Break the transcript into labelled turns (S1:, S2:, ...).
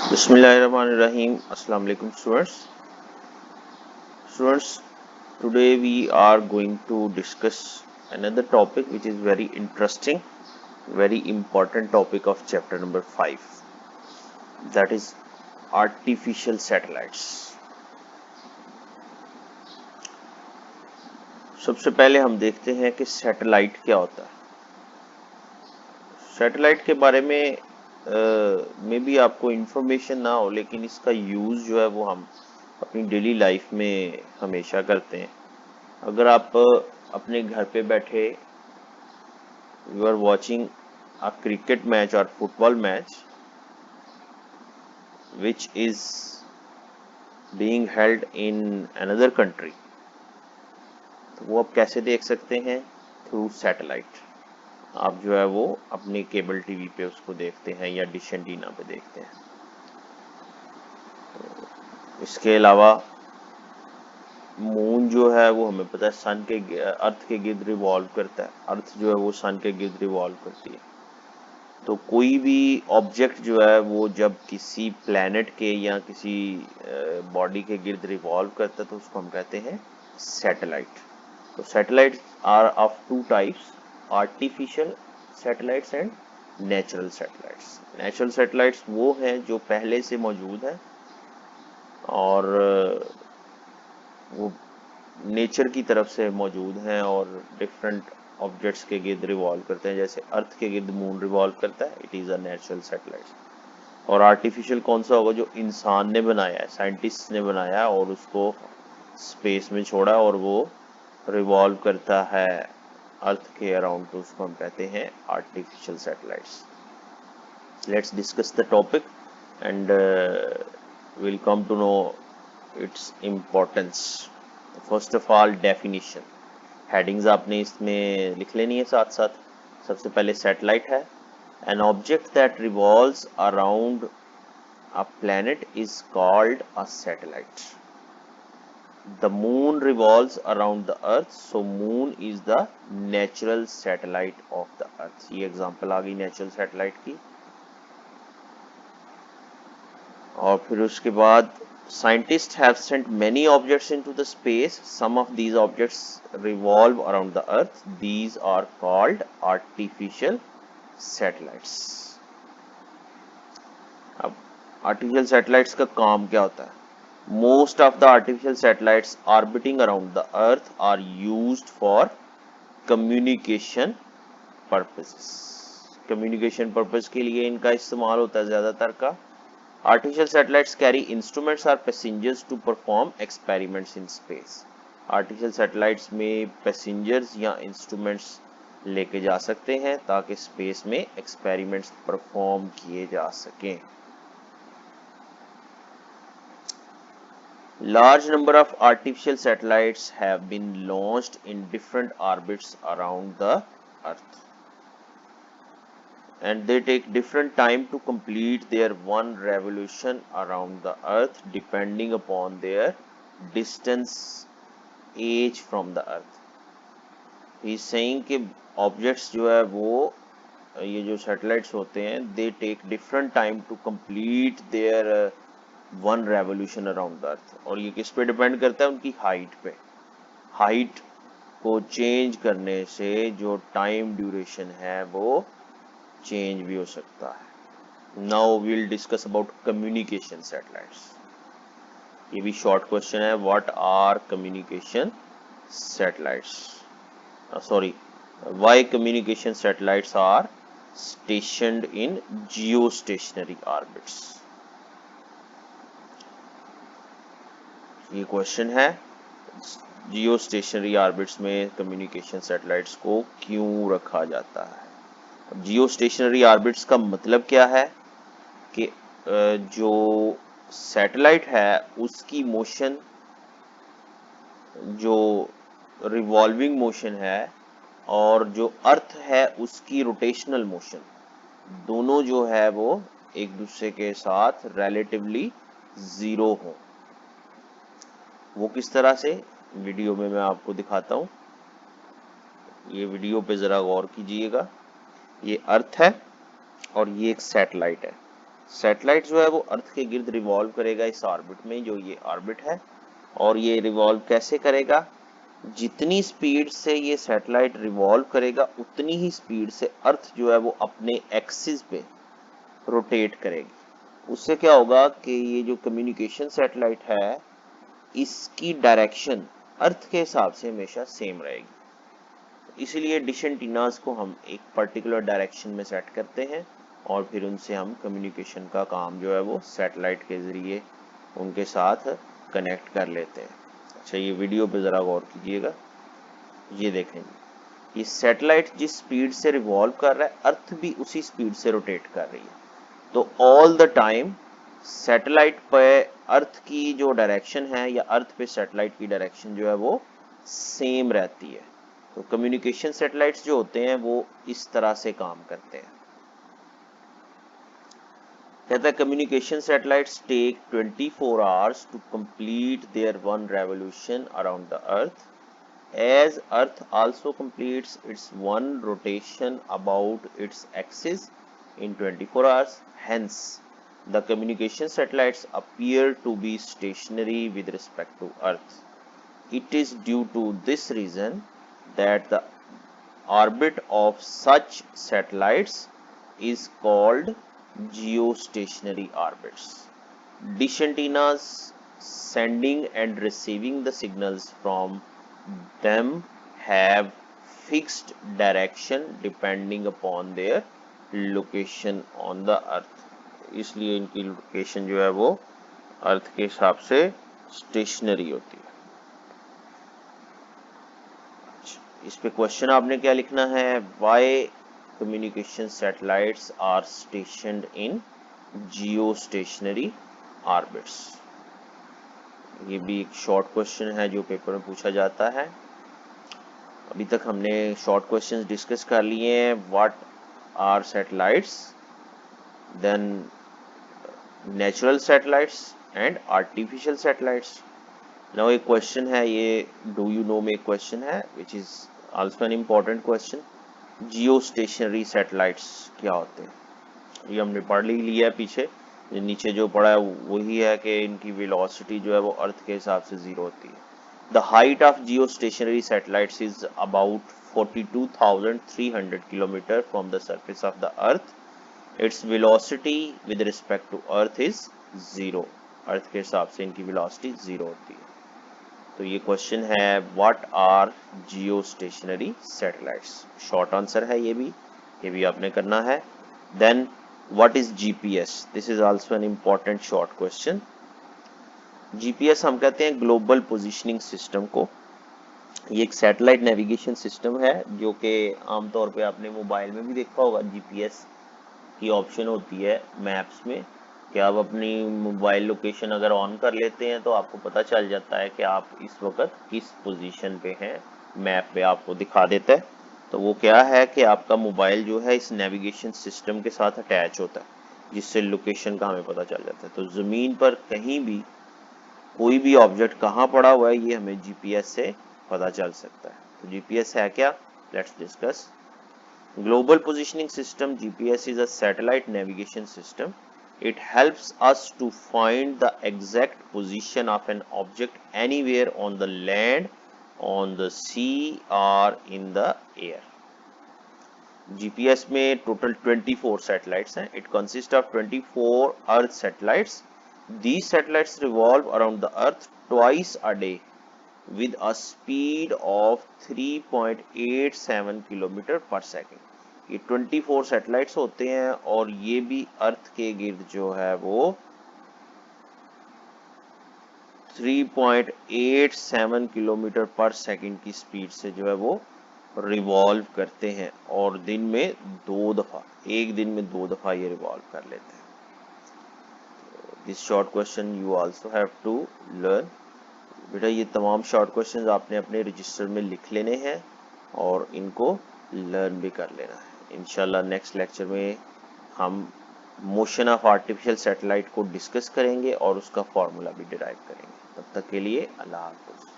S1: Bismillahirrahmanirrahim. Assalamu alaikum students. Students, today we are going to discuss another topic which is very interesting, very important topic of chapter number 5. That is artificial satellites. सबसे पहले हम देखते हैं कि satellite क्या होता है। Satellite के बारे में मे बी आपको इन्फॉर्मेशन ना हो, लेकिन इसका यूज़ जो है वो हम अपनी डेली लाइफ में हमेशा करते हैं। अगर आप अपने घर पे बैठे you are watching a cricket match और football match which is being held in another country, तो वो आप कैसे देख सकते हैं? Through satellite. आप जो है वो अपने केबल टीवी पे उसको देखते हैं या डिश एंटीना पे देखते हैं। इसके अलावा मून जो है वो हमें पता है सन के अर्थ के गिर्द रिवॉल्व करता है। अर्थ जो है वो सन के गिर्द रिवॉल्व करती है। तो कोई भी ऑब्जेक्ट जो है वो जब किसी प्लैनेट के या किसी बॉडी के गिर्द रिवॉल्व करता है तो उसको हम कहते हैं सैटेलाइट। तो satellites are of two types, artificial satellites and natural satellites. Natural satellites वो हैं जो पहले से मौजूद हैं और वो नेचर की तरफ से मौजूद हैं और डिफरेंट ऑब्जेक्ट्स के गिर्द रिवॉल्व करते हैं। जैसे अर्थ के गिर्द मून रिवॉल्व करता है, it is a natural satellite. और आर्टिफिशियल कौन सा होगा? जो इंसान ने बनाया है, साइंटिस्ट ने बनाया है और उसको स्पेस में छोड़ा है और वो रिवॉल्व करता है अर्थ के अराउंड, तो उसको हम कहते हैं artificial satellites. Let's discuss the topic and will come to know its importance. First of all definition, headings आपने इसमें लिख लेनी है साथ साथ। सबसे पहले सैटेलाइट है, an object that revolves around a planet is called a satellite. The moon revolves around the earth, so moon is the natural satellite of the अर्थ। ये एग्जांपल आ गई नेचुरल सैटेलाइट की। और फिर उसके बाद scientists have sent many objects into the space. Some of these objects revolve around the earth. These are called artificial satellites. अब artificial satellites का काम क्या होता है? Most of the artificial satellites orbiting around the earth are used for communication purposes. Communication purpose के लिए इनका इस्तेमाल होता है ज्यादातर का। Artificial satellites carry instruments or passengers to perform experiments in space. Artificial satellites में passengers या instruments लेके जा सकते हैं ताकि स्पेस में experiments perform किए जा सकें। Large number of artificial satellites have been launched in different orbits around the Earth. And they take different time to complete their one revolution around the earth depending upon their distance age from the earth. He is saying कि objects जो है वो ये जो satellites होते हैं they take different time to complete their one revolution around the earth। और ये किस पे डिपेंड करता है? उनकी हाइट पे। हाइट को चेंज करने से जो टाइम ड्यूरेशन है वो चेंज भी हो सकता है। Now we'll discuss about communication satellites. ये भी शॉर्ट क्वेश्चन है, what are communication satellites? Sorry, why communication satellites are stationed in geostationary orbits. ये क्वेश्चन है, जियोस्टेशनरी ऑर्बिट्स में कम्युनिकेशन सैटेलाइट्स को क्यों रखा जाता है? जियो स्टेशनरी ऑर्बिट्स का मतलब क्या है कि जो सैटेलाइट है उसकी मोशन, जो रिवॉल्विंग मोशन है और जो अर्थ है उसकी रोटेशनल मोशन, दोनों जो है वो एक दूसरे के साथ रिलेटिवली जीरो हो। वो किस तरह से? वीडियो में मैं आपको दिखाता हूँ। ये वीडियो पे जरा गौर कीजिएगा। ये अर्थ है और ये एक सैटेलाइट है। सैटेलाइट जो है वो अर्थ के गिर्द रिवॉल्व करेगा इस ऑर्बिट में, जो ये ऑर्बिट है, और ये रिवॉल्व कैसे करेगा? जितनी स्पीड से ये सैटेलाइट रिवॉल्व करेगा उतनी ही स्पीड से अर्थ जो है वो अपने एक्सिस पे रोटेट करेगी। उससे क्या होगा कि ये जो कम्युनिकेशन सैटेलाइट है इसकी डायरेक्शन अर्थ के हिसाब से हमेशा सेम रहेगी। इसीलिए डिश एंटीनास को हम एक पर्टिकुलर डायरेक्शन में सेट करते हैं और फिर उनसे हम कम्युनिकेशन का काम जो है वो सैटेलाइट के जरिए उनके साथ कनेक्ट कर लेते हैं। अच्छा, ये वीडियो पे ज़रा गौर कीजिएगा, ये देखेंगे, ये सैटेलाइट जिस स्पीड से रिवॉल्व कर रहा है अर्थ भी उसी स्पीड से रोटेट कर रही है। तो ऑल द टाइम सैटेलाइट पे अर्थ की जो डायरेक्शन है या अर्थ पे सैटेलाइट की डायरेक्शन जो है वो सेम रहती है। तो कम्युनिकेशन सैटेलाइट्स जो होते हैं वो इस तरह से काम करते हैं। कहता है communication satellites take 24 hours to complete their one revolution around the earth, as earth also completes its one rotation about its axis in 24 hours. Hence the communication satellites appear to be stationary with respect to earth. It is due to this reason that the orbit of such satellites is called geostationary orbits. Dish antennas sending and receiving the signals from them have fixed direction depending upon their location on the earth. इसलिए इनकी location जो है वो अर्थ के हिसाब से stationery होती है। इस पे क्वेश्चन आपने क्या लिखना है? Why communication satellites are stationed in geostationary orbits. ये भी एक शॉर्ट क्वेश्चन है जो पेपर में पूछा जाता है। अभी तक हमने शॉर्ट क्वेश्चंस डिस्कस कर लिए हैं। What are satellites, then natural satellites and artificial satellites. Now एक क्वेश्चन है, ये डू यू नो में एक क्वेश्चन है which is also an important question. Geostationary satellites क्या होते हैं? ये हमने पढ़ लिया है पीछे, नीचे जो पढ़ा है वही है कि इनकी वेलोसिटी जो है वो अर्थ के हिसाब से 0 होती है। The height of geostationary satellites is about 42,300 kilometer from the surface of the earth. Its velocity with respect to earth is 0। Earth के हिसाब से इनकी वेलोसिटी 0 होती है। तो ये क्वेश्चन है what are geostationary satellites. Short answer है ये भी आपने करना है। Then what is GPS? This is also an important short question. GPS हम कहते हैं ग्लोबल पोजिशनिंग सिस्टम को। ये एक सैटेलाइट नेविगेशन सिस्टम है जो कि आमतौर पे आपने मोबाइल में भी देखा होगा। जीपीएस की ऑप्शन होती है मैप्स में कि आप अपनी मोबाइल लोकेशन अगर ऑन कर लेते हैं तो आपको पता चल जाता है कि आप इस वक्त किस पोजीशन पे हैं, मैप पे आपको दिखा देता है। तो वो क्या है कि आपका मोबाइल जो है इस नेविगेशन सिस्टम के साथ अटैच होता है जिससे लोकेशन का हमें पता चल जाता है। तो ज़मीन पर कहीं भी कोई भी ऑब्जेक्ट कहाँ पड़ा हुआ है ये हमें जीपीएस से पता चल सकता है। तो जीपीएस है क्या? Let's discuss. Global Positioning System (GPS) is a satellite navigation system. It helps us to find the exact position of an object anywhere on the land, on the sea or in the air. GPS में total 24 satellites हैं. It consists of 24 Earth satellites. These satellites revolve around the Earth twice a day with a speed of 3.87 kilometre पर second. ये 24 satellites होते हैं और ये भी अर्थ के गिर्द जो है वो 3.87 किलोमीटर पर सेकेंड की स्पीड से जो है वो रिवॉल्व करते हैं और दिन में 2 दफा, एक दिन में 2 दफा ये रिवॉल्व कर लेते हैं। This short question you also have to learn. बेटा ये तमाम शॉर्ट क्वेश्चंस आपने अपने रजिस्टर में लिख लेने हैं और इनको लर्न भी कर लेना है। इंशाल्लाह नेक्स्ट लेक्चर में हम मोशन ऑफ आर्टिफिशियल सैटेलाइट को डिस्कस करेंगे और उसका फॉर्मूला भी डिराइव करेंगे। तब तक के लिए अल्लाह हाफ़िज़।